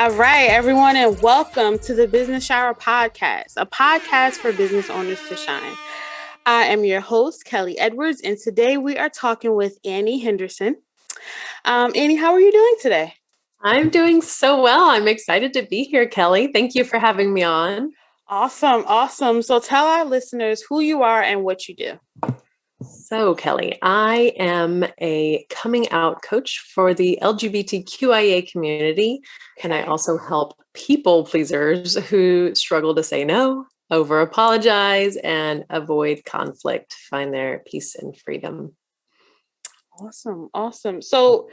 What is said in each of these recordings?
All right, everyone, and welcome to the Business Shower Podcast, a podcast for business owners to shine. I am your host, Kelly Edwards, and today we are talking with Annie Henderson. Annie, how are you doing today? I'm doing so well. I'm excited to be here, Kelly. Thank you for having me on. Awesome. So tell our listeners who you are and what you do. So, Kelly, I am a coming out coach for the LGBTQIA community, and I also help people pleasers who struggle to say no, over apologize, and avoid conflict find their peace and freedom. Awesome. So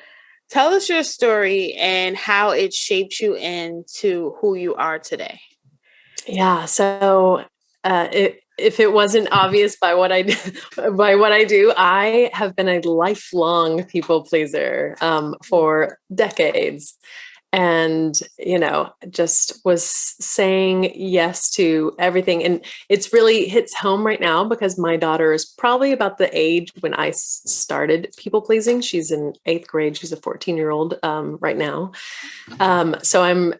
tell us your story and how it shaped you into who you are today. Yeah. So if it wasn't obvious by what I do, I have been a lifelong people pleaser for decades. And, just was saying yes to everything. And it's really hits home right now because my daughter is probably about the age when I started people pleasing. She's in 8th grade. She's a 14-year-old right now. So I'm,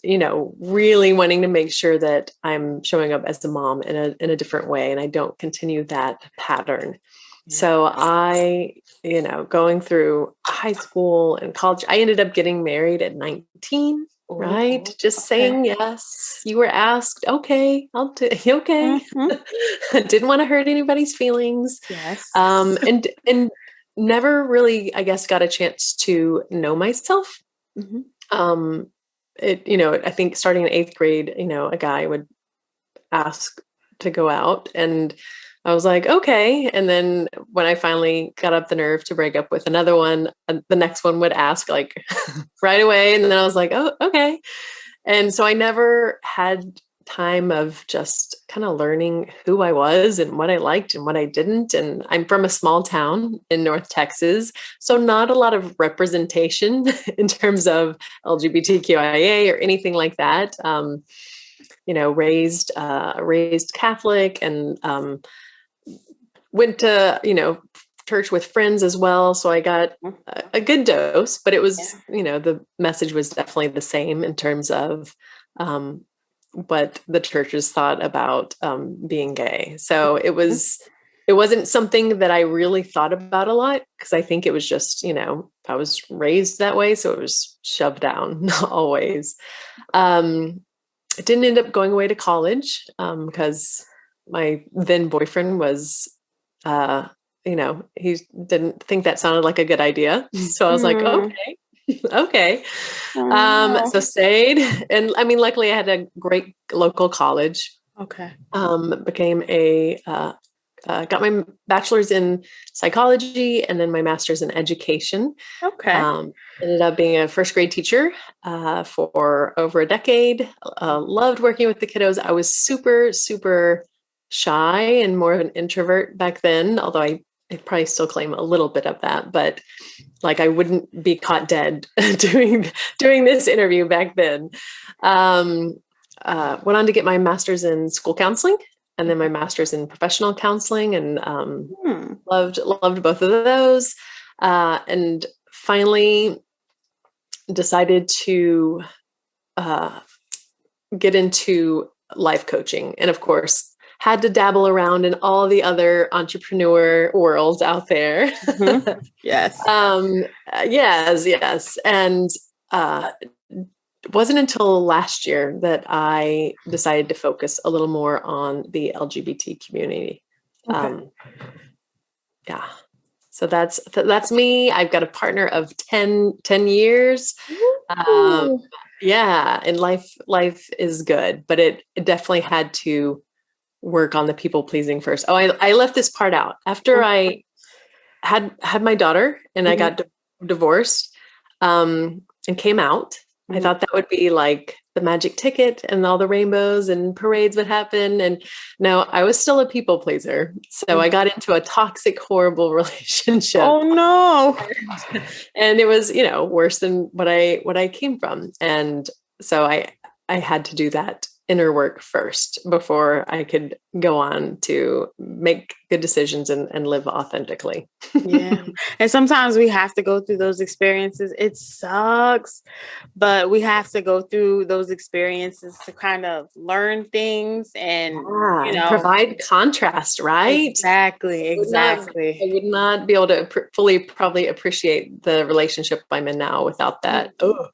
really wanting to make sure that I'm showing up as a mom in a different way. And I don't continue that pattern. So I, going through high school and college, I ended up getting married at 19, right? Just saying yes. You were asked, okay, I'll do, okay. Mm-hmm. Didn't want to hurt anybody's feelings. Yes. And never really, I guess, got a chance to know myself. Mm-hmm. I think starting in 8th grade, a guy would ask to go out and I was like, okay. And then when I finally got up the nerve to break up with another one, the next one would ask like right away. And then I was like, oh, okay. And so I never had time of just kind of learning who I was and what I liked and what I didn't. And I'm from a small town in North Texas, so not a lot of representation in terms of LGBTQIA or anything like that. Raised Catholic and went to, church with friends as well. So I got a good dose, but it was, the message was definitely the same in terms of what the churches thought about being gay. So it wasn't something that I really thought about a lot because I think it was just, I was raised that way. So it was shoved down always. It didn't end up going away to college because my then boyfriend was, he didn't think that sounded like a good idea. So I was like, okay. So stayed. And I mean, luckily I had a great local college. Okay. Got my bachelor's in psychology and then my master's in education. Okay. Ended up being a first grade teacher for over a decade. Loved working with the kiddos. I was super, super shy and more of an introvert back then, although I probably still claim a little bit of that, but like I wouldn't be caught dead doing this interview back then. Went on to get my master's in school counseling and then my master's in professional counseling and loved both of those. And finally decided to get into life coaching. And of course, had to dabble around in all the other entrepreneur worlds out there. Mm-hmm. Yes. Yes. And it wasn't until last year that I decided to focus a little more on the LGBT community. Okay. So that's me. I've got a partner of 10 years. And life is good, but it definitely had to work on the people pleasing first. Oh, I left this part out. After I had my daughter and I got divorced and came out, I thought that would be like the magic ticket and all the rainbows and parades would happen. And no, I was still a people pleaser. So I got into a toxic, horrible relationship. Oh no. And it was, worse than what I came from. And so I had to do that inner work first before I could go on to make good decisions and live authentically. Yeah. And sometimes we have to go through those experiences. It sucks, but we have to go through those experiences to kind of learn things and, And provide contrast, right? Exactly. I would not be able to fully probably appreciate the relationship I'm in now without that. Oh,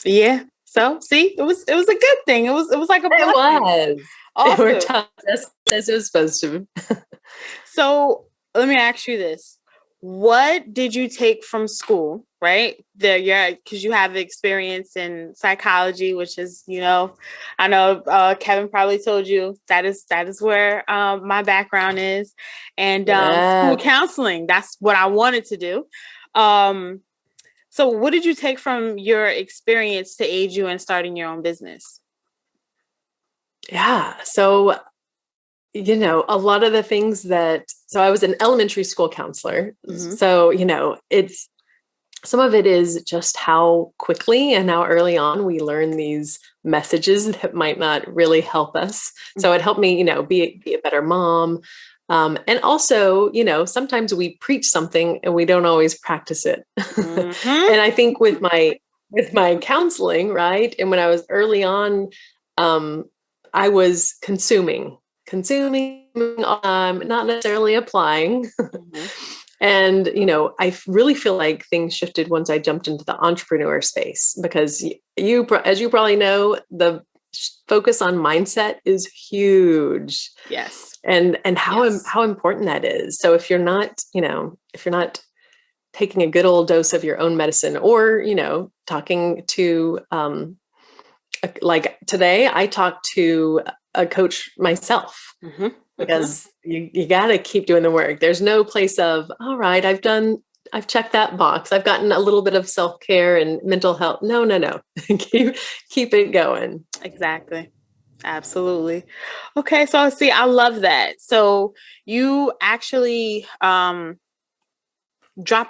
yeah. So see, it was a good thing. It was like a blessing. It was. Awesome. It worked out as it was supposed to. So let me ask you this. What did you take from school, right? Because you have experience in psychology, which is, I know Kevin probably told you that is where my background is, and school counseling. That's what I wanted to do. So what did you take from your experience to aid you in starting your own business? Yeah. So, a lot of the things so I was an elementary school counselor. Mm-hmm. So, some of it is just how quickly and how early on we learn these messages that might not really help us. So it helped me, be a better mom. And also, sometimes we preach something and we don't always practice it. Mm-hmm. And I think with my counseling, right? And when I was early on, I was consuming, not necessarily applying. Mm-hmm. And, I really feel like things shifted once I jumped into the entrepreneur space, because as you probably know, the focus on mindset is huge. Yes. And how important that is. So if you're not taking a good old dose of your own medicine, or, talking to, like today, I talked to a coach myself. Mm-hmm. Because you got to keep doing the work. There's no place of, all right, I've checked that box. I've gotten a little bit of self-care and mental health. No. keep it going. Exactly. Absolutely. Okay. So see, I love that. So you actually dropped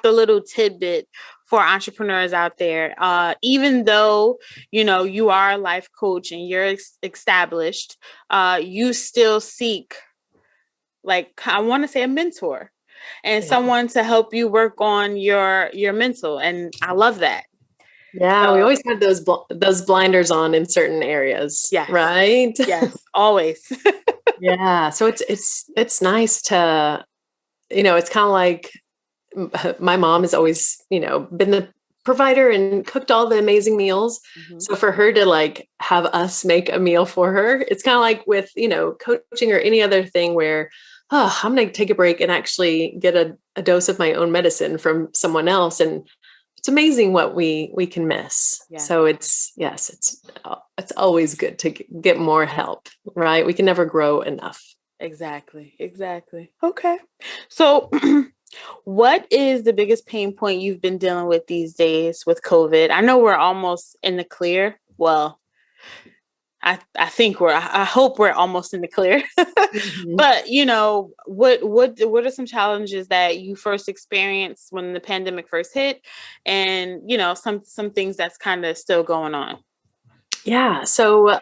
a little tidbit for entrepreneurs out there. Even though, you are a life coach and you're established, you still seek, like, I want to say, a mentor and someone to help you work on your mental. And I love that. Yeah, we always have those blinders on in certain areas. Yes. Right? Yes, always. Yeah. So it's nice to, it's kind of like my mom has always, been the provider and cooked all the amazing meals. Mm-hmm. So for her to have us make a meal for her, it's kind of like with, coaching or any other thing where, I'm going to take a break and actually get a dose of my own medicine from someone else. And it's amazing what we can miss. Yeah. So it's always good to get more help, right? We can never grow enough. Exactly. Okay. So what is the biggest pain point you've been dealing with these days with COVID? I know we're almost in the clear. Well, I hope we're almost in the clear. Mm-hmm. But what are some challenges that you first experienced when the pandemic first hit, and some things that's kind of still going on? Yeah. So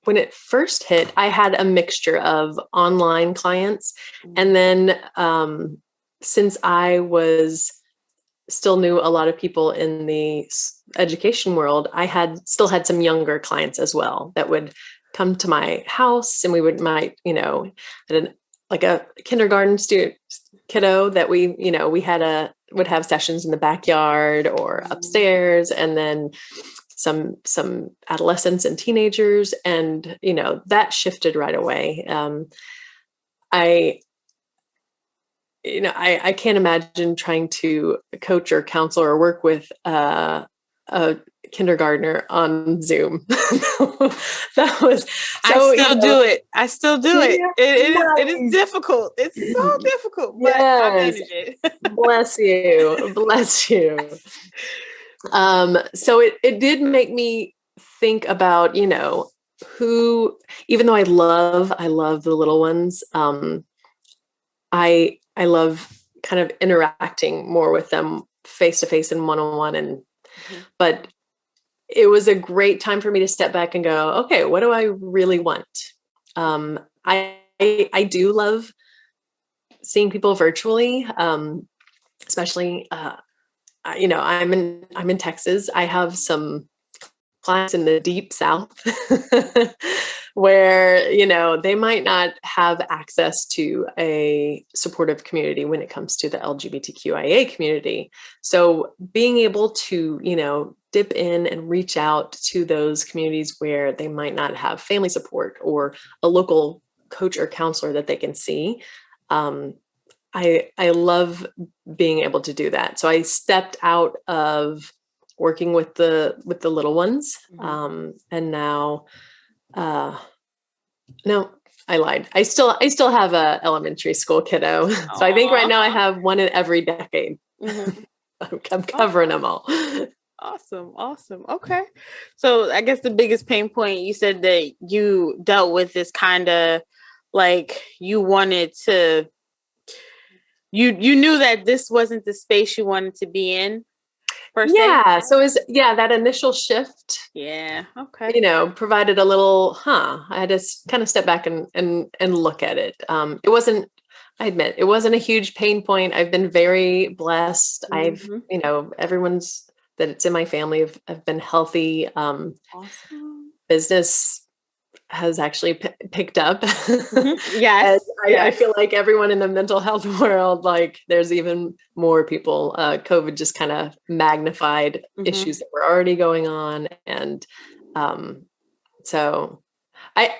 when it first hit, I had a mixture of online clients, mm-hmm. and then since I still knew a lot of people in the education world, I still had some younger clients as well that would come to my house, and we might had a kindergarten kiddo that we would have sessions in the backyard or upstairs, and then some adolescents and teenagers, and that shifted right away. I can't imagine trying to coach or counsel or work with a kindergartner on Zoom. That was I still do it. It is difficult. It's so difficult, but I manage it. Bless you. So it did make me think about, who, even though I love the little ones, I love kind of interacting more with them face to face and one-on-one. And, mm-hmm. but it was a great time for me to step back and go, okay, what do I really want? I do love seeing people virtually, especially, I'm in Texas. I have some clients in the deep South where, they might not have access to a supportive community when it comes to the LGBTQIA community. So being able to, dip in and reach out to those communities where they might not have family support or a local coach or counselor that they can see. I love being able to do that. So I stepped out of working with the little ones, and now, no, I lied. I still have a elementary school kiddo. So I think right now I have one in every decade. I'm covering them all. Awesome. Okay. So I guess the biggest pain point, you said that you dealt with is kind of like you wanted to, you knew that this wasn't the space you wanted to be in, per se? Yeah. So that initial shift. Yeah. Okay. Provided a little, I had to kind of step back and look at it. I admit it wasn't a huge pain point. I've been very blessed. I've, everyone's that it's in my family have been healthy. Awesome. Business has actually picked up. Yes. I feel like everyone in the mental health world, like there's even more people. COVID just kind of magnified issues that were already going on. And so I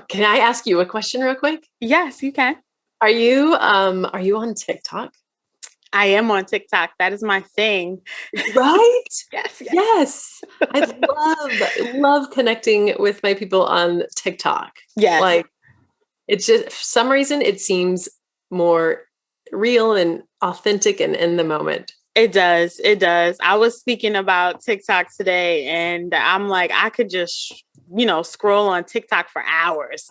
can I ask you a question real quick? Yes, you can. Are you on TikTok? I am on TikTok. That is my thing. Right? Yes. I love connecting with my people on TikTok. Yes. Like it's just, for some reason, it seems more real and authentic and in the moment. It does. I was speaking about TikTok today, and I'm like, I could just, scroll on TikTok for hours.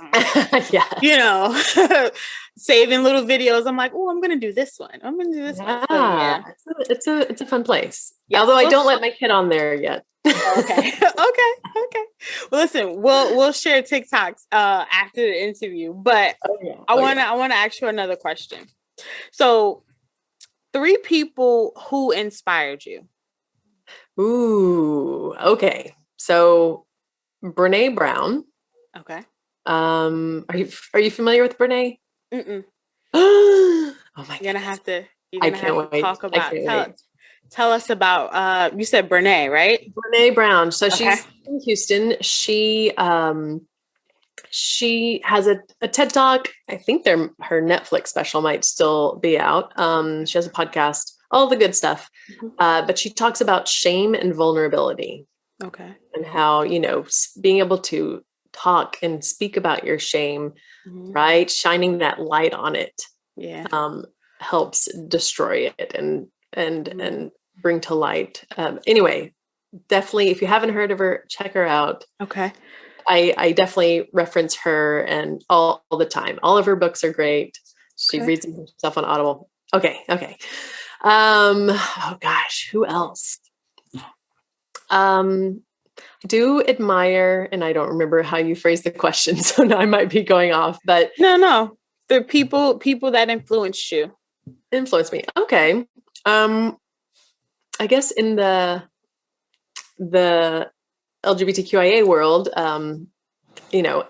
Yes. Saving little videos. I'm like, oh, I'm going to do this one. I'm going to do this one. So, yeah. It's a fun place. Yes. Although I don't let my kid on there yet. Okay. Well, listen, we'll share TikToks after the interview, but I want to ask you another question. So 3 people who inspired you. Ooh, okay. So Brene Brown. Okay. Are you familiar with Brene? Mm-mm. Oh my God. You're gonna have to talk about tell us about you said Brene, right? Brene Brown. So she's in Houston. She has a TED Talk. I think her Netflix special might still be out. She has a podcast, all the good stuff. But she talks about shame and vulnerability. Okay. And how, being able to talk and speak about your shame, right? Shining that light on it. Yeah. Helps destroy it and bring to light. Anyway, definitely, if you haven't heard of her, check her out. Okay. I definitely reference her and all the time. All of her books are great. She reads them herself on Audible. Okay. Oh gosh, who else? Do admire, and I don't remember how you phrased the question, so now I might be going off, but no, the people that influenced you. Influenced me. Okay. I guess in the LGBTQIA world,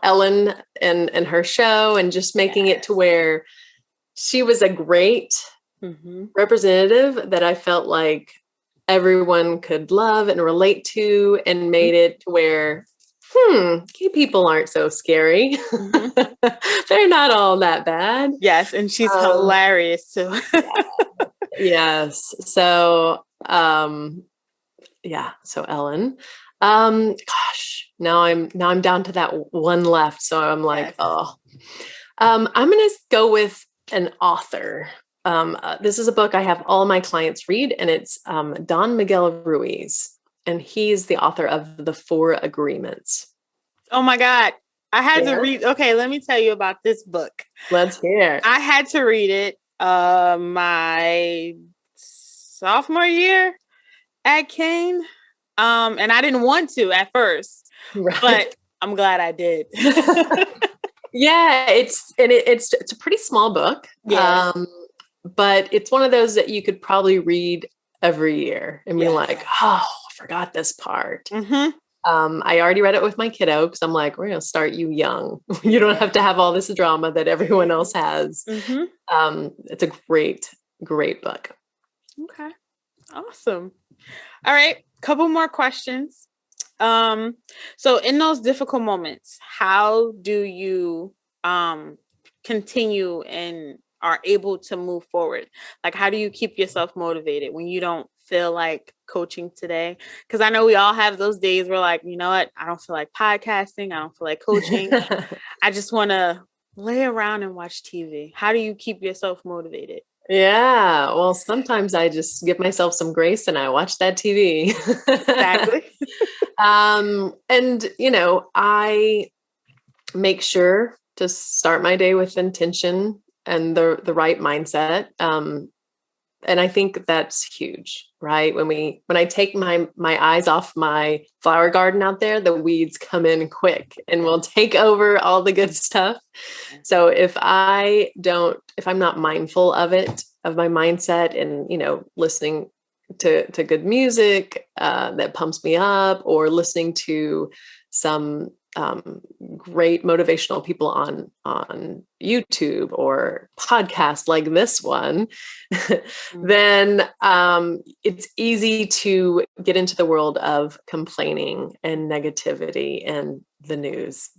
Ellen and her show, and just making it to where she was a great representative that I felt like everyone could love and relate to, and made it to where, gay people aren't so scary. They're not all that bad. Yes, and she's hilarious too. Yes. So, so Ellen. Gosh, now I'm down to that one left. So I'm like, I'm going to go with an author. This is a book I have all my clients read, and it's Don Miguel Ruiz, and he's the author of The 4 Agreements. Oh my God. I had to read. Okay, let me tell you about this book. Let's hear. I had to read it my sophomore year at Kane. And I didn't want to at first, but I'm glad I did. Yeah, it's a pretty small book. Yeah. But it's one of those that you could probably read every year and be like, oh, I forgot this part. Mm-hmm. I already read it with my kiddo because I'm like, we're going to start you young. You don't have to have all this drama that everyone else has. Mm-hmm. It's a great, great book. Okay. Awesome. All right. Couple more questions. So in those difficult moments, how do you continue and are able to move forward? Like, how do you keep yourself motivated when you don't feel like coaching today? Because I know we all have those days where, like, you know what, I don't feel like podcasting, I don't feel like coaching. I just want to lay around and watch TV. How do you keep yourself motivated? Yeah, well, sometimes I just give myself some grace and I watch that TV. Exactly. And I make sure to start my day with intention and the right mindset. And I think that's huge, right? When I take my eyes off my flower garden out there, the weeds come in quick and will take over all the good stuff. So if I'm not mindful of it, of my mindset and, listening to good music that pumps me up, or listening to some great motivational people on YouTube or podcasts like this one, then it's easy to get into the world of complaining and negativity and the news,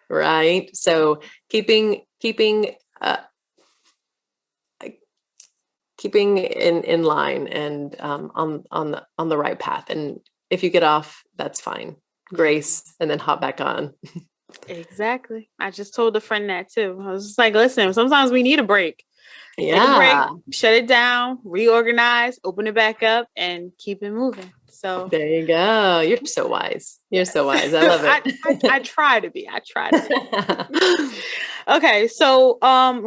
right? So keeping in line and on the right path. And if you get off, that's fine. Grace, and then hop back on. Exactly. I just told a friend that too. I was just like, listen, sometimes we need a break. Yeah. Take a break, shut it down, reorganize, open it back up, and keep it moving. So there you go. You're so wise. You're so wise. I love it. I try to be. Okay. So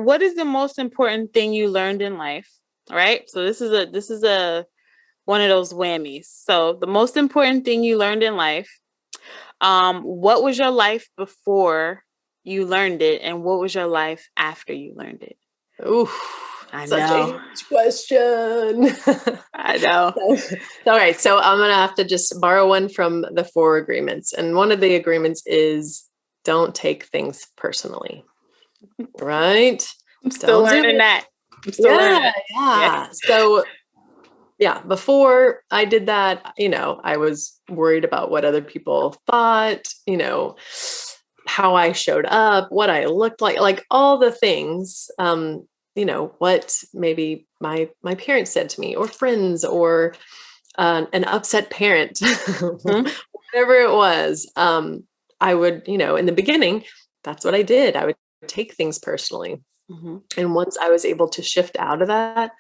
what is the most important thing you learned in life? All right. So this is a one of those whammies. So the most important thing you learned in life. What was your life before you learned it, and what was your life after you learned it? Ooh, such a huge question. I know. All right, so I'm gonna have to just borrow one from the 4 agreements, and one of the agreements is don't take things personally. Right? I'm still learning that. Yeah. So before I did that, I was worried about what other people thought, how I showed up, what I looked like all the things, what maybe my parents said to me, or friends, or an upset parent, whatever it was. I would, in the beginning, that's what I did. I would take things personally. Mm-hmm. And once I was able to shift out of that,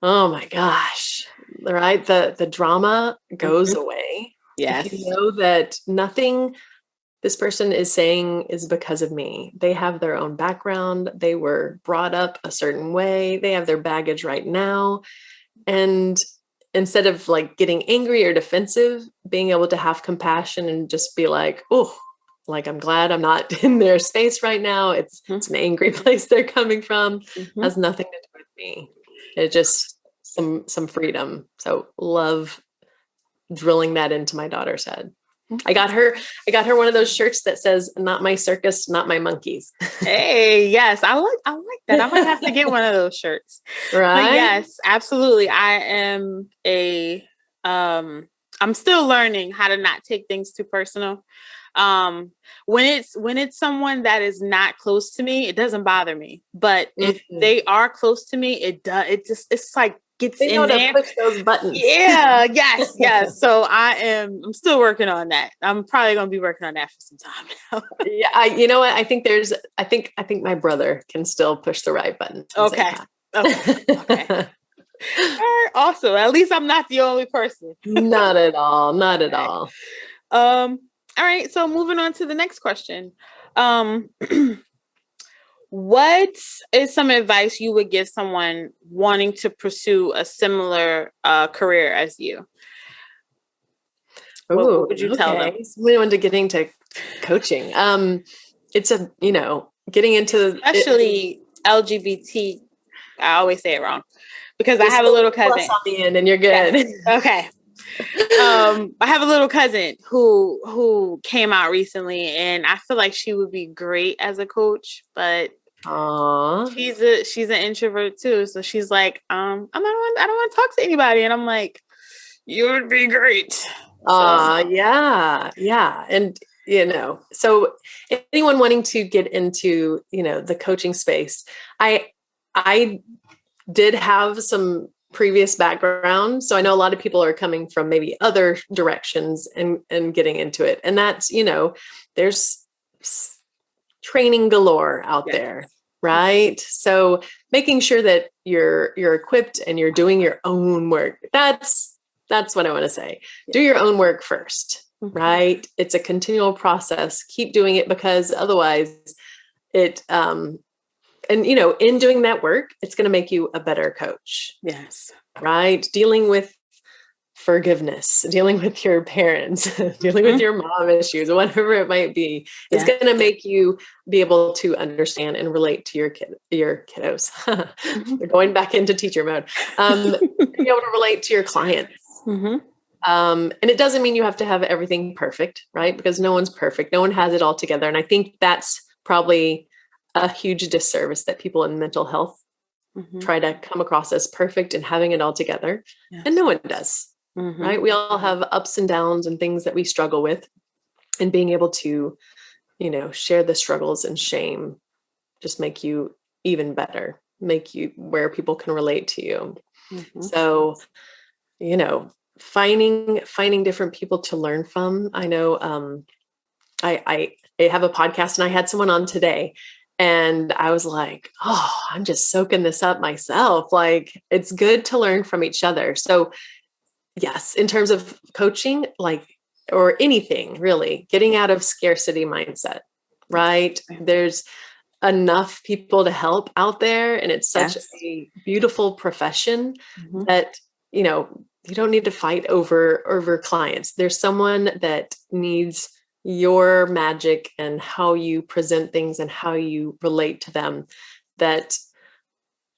oh my gosh, right? The drama goes away. Yes. If you know that nothing this person is saying is because of me. They have their own background. They were brought up a certain way. They have their baggage right now. And instead of like getting angry or defensive, being able to have compassion and just be like, oh, like, I'm glad I'm not in their space right now. It's an angry place they're coming from. Has nothing to do with me. It's just some freedom. So love drilling that into my daughter's head. I got her one of those shirts that says, "Not my circus, not my monkeys." Hey, yes, I like that. I might have to get one of those shirts. Right? But yes, absolutely. I am I'm still learning how to not take things too personal. When it's someone that is not close to me, it doesn't bother me. But if they are close to me, it's like gets they know in there. To push those buttons. Yeah, yes. So I'm still working on that. I'm probably going to be working on that for some time now. Yeah, you know what? I think I think my brother can still push the right buttons. Okay. All right, awesome. At least I'm not the only person. Not at all. Not at all. All right. So moving on to the next question. What is some advice you would give someone wanting to pursue a similar career as you? What would you tell them? Okay. So we went to getting to coaching. It's getting into Especially LGBT. I always say it wrong because I have a little cousin. Plus on the end, and you're good. Yes. Okay. I have a little cousin who came out recently, and I feel like she would be great as a coach, but she's an introvert too. So she's like, I don't want to talk to anybody, and I'm like, you would be great. Yeah. And so anyone wanting to get into the coaching space, I did have some previous background. So I know a lot of people are coming from maybe other directions and getting into it. And that's, there's training galore out there, right? So making sure that you're equipped and you're doing your own work. That's what I want to say. Do your own work first, right? It's a continual process. Keep doing it, because otherwise it, and in doing that work, it's going to make you a better coach. Yes. Right. Dealing with forgiveness, dealing with your parents, dealing with your mom issues, whatever it might be, is going to make you be able to understand and relate to your kiddos. They're going back into teacher mode. Be able to relate to your clients. And it doesn't mean you have to have everything perfect, right? Because no one's perfect. No one has it all together. And I think that's probably a huge disservice that people in mental health try to come across as perfect and having it all together. And no one does, right? We all have ups and downs and things that we struggle with, and being able to, share the struggles and shame just make you even better, make you where people can relate to you. So, finding different people to learn from. I know, I have a podcast, and I had someone on today, and I was like, oh, I'm just soaking this up myself. Like, it's good to learn from each other. So yes, in terms of coaching, or anything really, getting out of scarcity mindset, right? There's enough people to help out there. And it's such a beautiful profession that, you don't need to fight over clients. There's someone that needs your magic and how you present things and how you relate to them that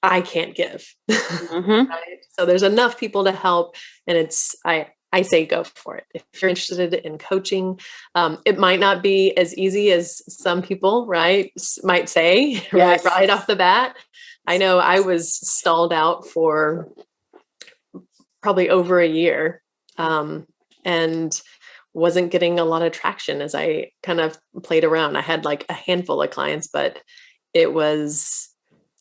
I can't give. Right? So there's enough people to help, and I say go for it. If you're interested in coaching, it might not be as easy as some people, right, might say, right off the bat. I know I was stalled out for probably over a year, and wasn't getting a lot of traction as I kind of played around. I had like a handful of clients, but it was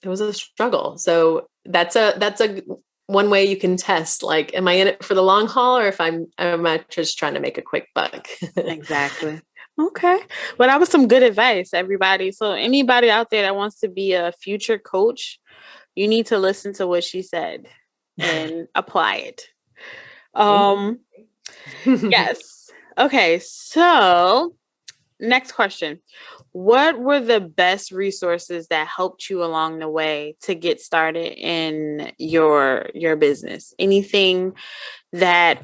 a struggle. So that's a one way you can test, like, am I in it for the long haul, or if am I just trying to make a quick buck? Exactly. Okay. Well, that was some good advice, everybody. So anybody out there that wants to be a future coach, you need to listen to what she said and apply it. Yes. Okay, so next question. What were the best resources that helped you along the way to get started in your business? Anything that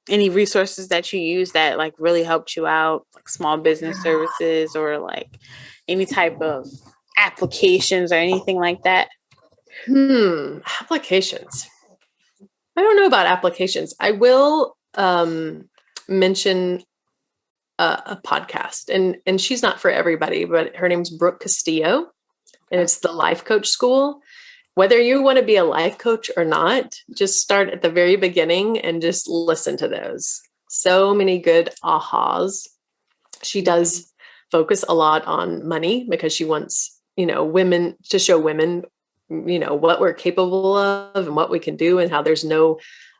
any resources that you use that like really helped you out, like small business services or like any type of applications or anything like that? Applications. I don't know about applications. I will mention a podcast, and she's not for everybody, but her name's Brooke Castillo, and it's the Life Coach School. Whether you want to be a life coach or not, just start at the very beginning and just listen to those. So many good ahas. She does focus a lot on money because she wants, women to show women, what we're capable of and what we can do, and how there's no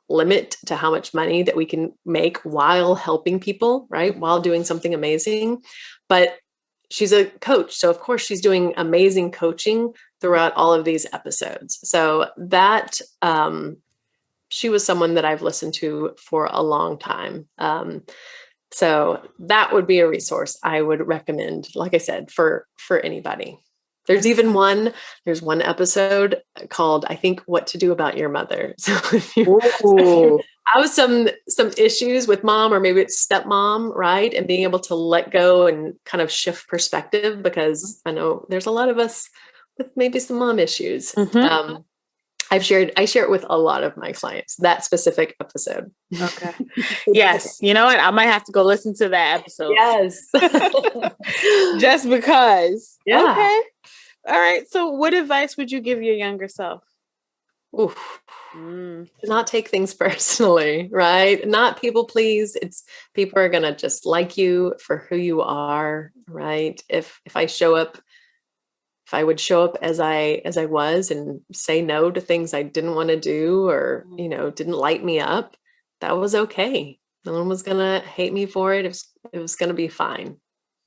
limit to how much money that we can make while helping people, right? While doing something amazing. But she's a coach. So of course she's doing amazing coaching throughout all of these episodes. So that, she was someone that I've listened to for a long time. So that would be a resource I would recommend, like I said, for anybody. There's one episode called, I think, What to Do About Your Mother. So if you, I was some issues with mom, or maybe it's stepmom, right? And being able to let go and kind of shift perspective, because I know there's a lot of us with maybe some mom issues. Mm-hmm. I share it with a lot of my clients, that specific episode. Okay. Yes. You know what? I might have to go listen to that episode. Yes. Just because. Yeah. Okay. All right. So what advice would you give your younger self? Oof. Not take things personally, right? Not people please. It's people are gonna just like you for who you are, right? If I would show up as I was and say no to things I didn't want to do, or didn't light me up, that was okay. No one was gonna hate me for it. It was gonna be fine.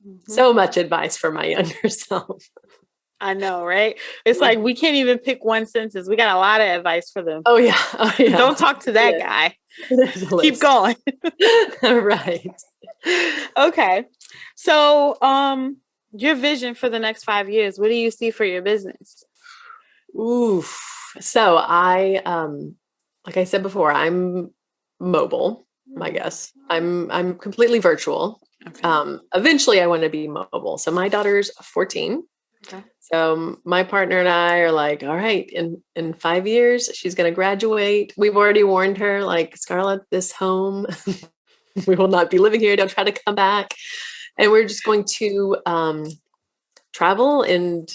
Mm-hmm. So much advice for my younger self. I know, right? It's like we can't even pick one sentence. We got a lot of advice for them. Oh yeah. Don't talk to that guy. Keep going. Right. Okay. So, your vision for the next 5 years, what do you see for your business? Oof. So I, like I said before, I'm mobile, I guess. I'm completely virtual. Okay. Eventually I want to be mobile. So my daughter's 14. Okay. So my partner and I are like, all right, in 5 years, she's going to graduate. We've already warned her, like, Scarlett, this home, we will not be living here. Don't try to come back. And we're just going to travel and,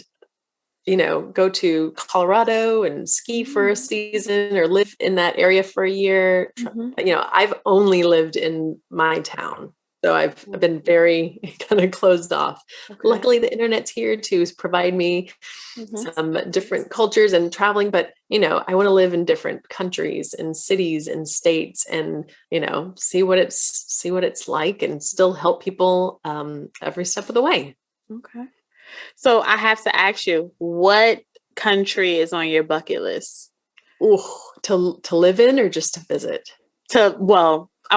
go to Colorado and ski for a season, or live in that area for a year. Mm-hmm. I've only lived in my town. So I've been very kind of closed off. Okay. Luckily, the internet's here to provide me some different cultures and traveling. But, I want to live in different countries and cities and states, and, see what it's like, and still help people every step of the way. Okay. So I have to ask you, what country is on your bucket list? Ooh, to live in, or just to visit? I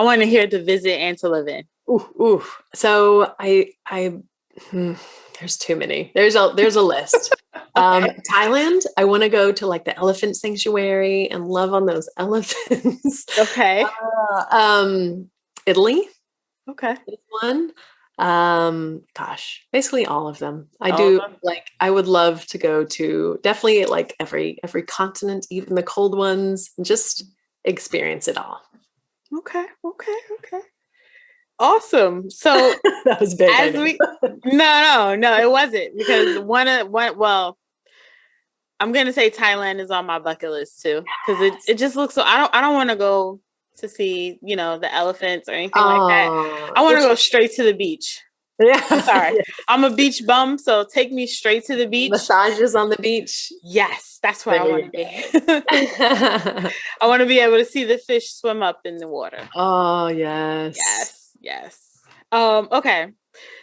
want to hear to visit and to live in. Ooh. So there's too many. There's a list. Okay. Thailand. I want to go to like the elephant sanctuary and love on those elephants. Okay. Italy. Okay. This one. Basically all of them. I would love to go to definitely like every continent, even the cold ones, and just experience it all. Okay. Awesome. So that was big. No, it wasn't, because I'm gonna say Thailand is on my bucket list too, because it just looks so. I don't want to go to see the elephants or anything like that. I want to go straight to the beach. Yeah, I'm sorry. Yeah. I'm a beach bum, so take me straight to the beach. Massages on the beach. Yes, that's where I want to be. I want to be able to see the fish swim up in the water. Oh, yes. Yes. Okay.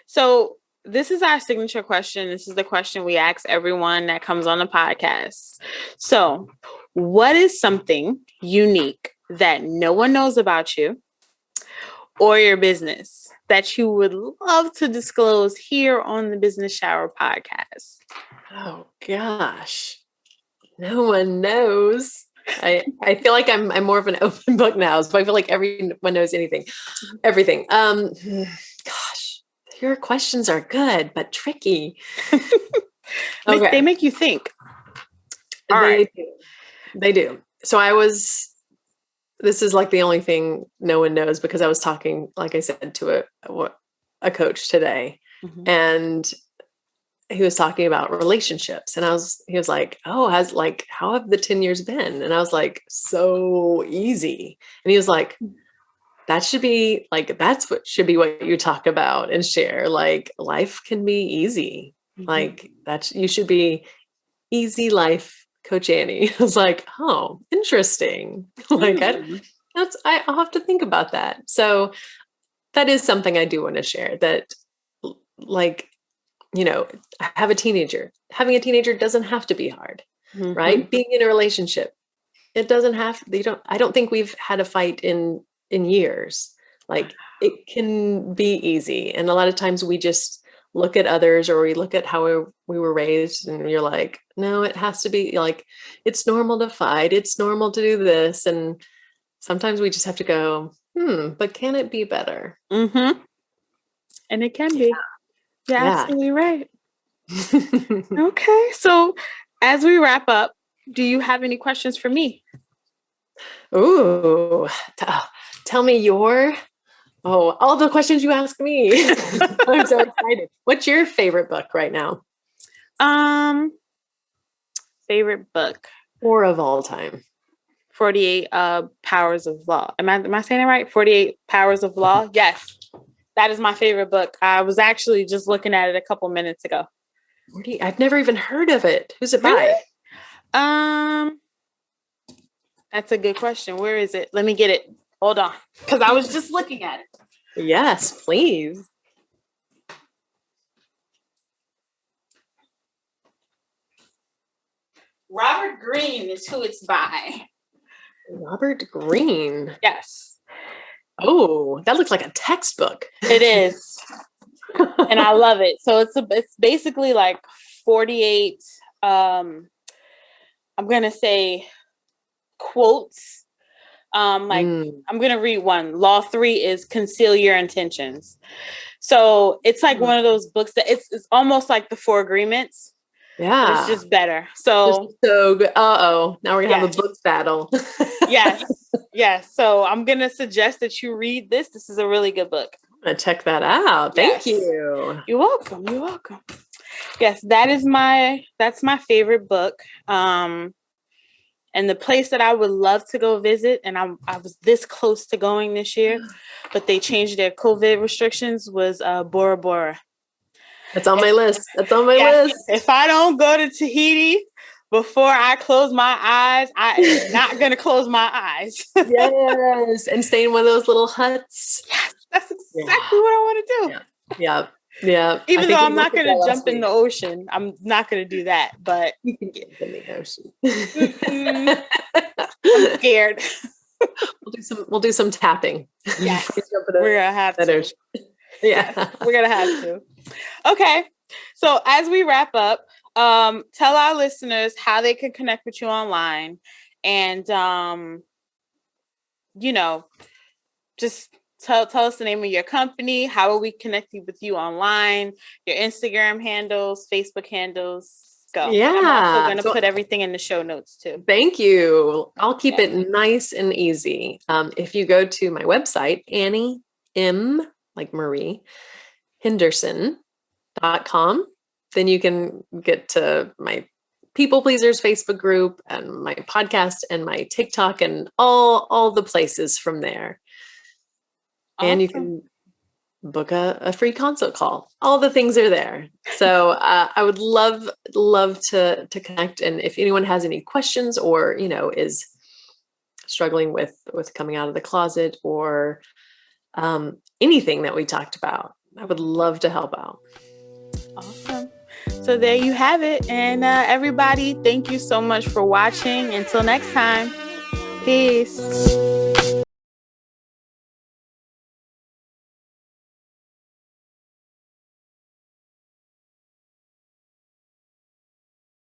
So this is our signature question. This is the question we ask everyone that comes on the podcast. So, what is something unique that no one knows about you or your business that you would love to disclose here on the Business Shower podcast? Oh gosh, no one knows. I feel like I'm more of an open book now, so I feel like everyone knows everything. Gosh, your questions are good but tricky. Okay. They make you think. They do. So this is like the only thing no one knows, because I was talking, like I said, to a coach today, and he was talking about relationships, and he was like, oh, how have the 10 years been? And I was like, so easy. And he was like, that's what should be what you talk about and share. Like, life can be easy. Like, you should be easy life Coach Annie. I was like, oh, interesting. Like, I'll have to think about that. So that is something I do want to share, that, like, I have a teenager. Having a teenager doesn't have to be hard, right? Being in a relationship, it doesn't have, I don't think we've had a fight in years. Like, it can be easy. And a lot of times we just look at others, or we look at how we were raised, and you're like, no, it has to be like, it's normal to fight. It's normal to do this. And sometimes we just have to go, but can it be better? Mm-hmm. And it can be. You're absolutely right. Okay. So as we wrap up, do you have any questions for me? Ooh, tell me all the questions you ask me. I'm so excited. What's your favorite book right now? Favorite book. Or of all time? 48 Powers of Law. Am I saying it right? 48 Powers of Law? Yes. That is my favorite book. I was actually just looking at it a couple minutes ago. I've never even heard of it. Who's it by? That's a good question. Where is it? Let me get it. Hold on. Because I was just looking at it. Yes, please. Robert Greene is who it's by. Robert Greene. Yes. Oh, that looks like a textbook. It is. And I love it. So it's basically like 48 I'm gonna say quotes. I'm gonna read one. Law 3 is conceal your intentions. So it's like one of those books that it's almost like the 4 Agreements. Yeah. But it's just better. So good. Now we're gonna have a book battle. Yes. So I'm gonna suggest that you read this. This is a really good book. I'm gonna check that out. Thank you. You're welcome. Yes, that's my favorite book. And the place that I would love to go visit, and I was this close to going this year, but they changed their COVID restrictions, was Bora Bora. That's on my list. List. If I don't go to Tahiti before I close my eyes, I am not going to close my eyes. Yes. And stay in one of those little huts. Yes, that's exactly what I want to do. Yeah. Even though I'm not going to jump in the ocean, I'm not going to do that, but you can get in the ocean. I'm scared. We'll do some tapping. Yes. We're going to have to. Yeah. We're going to have to. Okay. So as we wrap up, tell our listeners how they can connect with you online and, just tell us the name of your company. How are we connecting with you online? Your Instagram handles, Facebook handles. Go. Yeah. I'm also going to put everything in the show notes too. Thank you. I'll keep it nice and easy. If you go to my website, Annie M, like Marie, Henderson.com, then you can get to my People Pleasers Facebook group and my podcast and my TikTok and all the places from there. Awesome. And you can book a free consult call. All the things are there. So I would love to connect. And if anyone has any questions or, is struggling with coming out of the closet or anything that we talked about, I would love to help out. Awesome. So there you have it. And everybody, thank you so much for watching. Until next time, peace.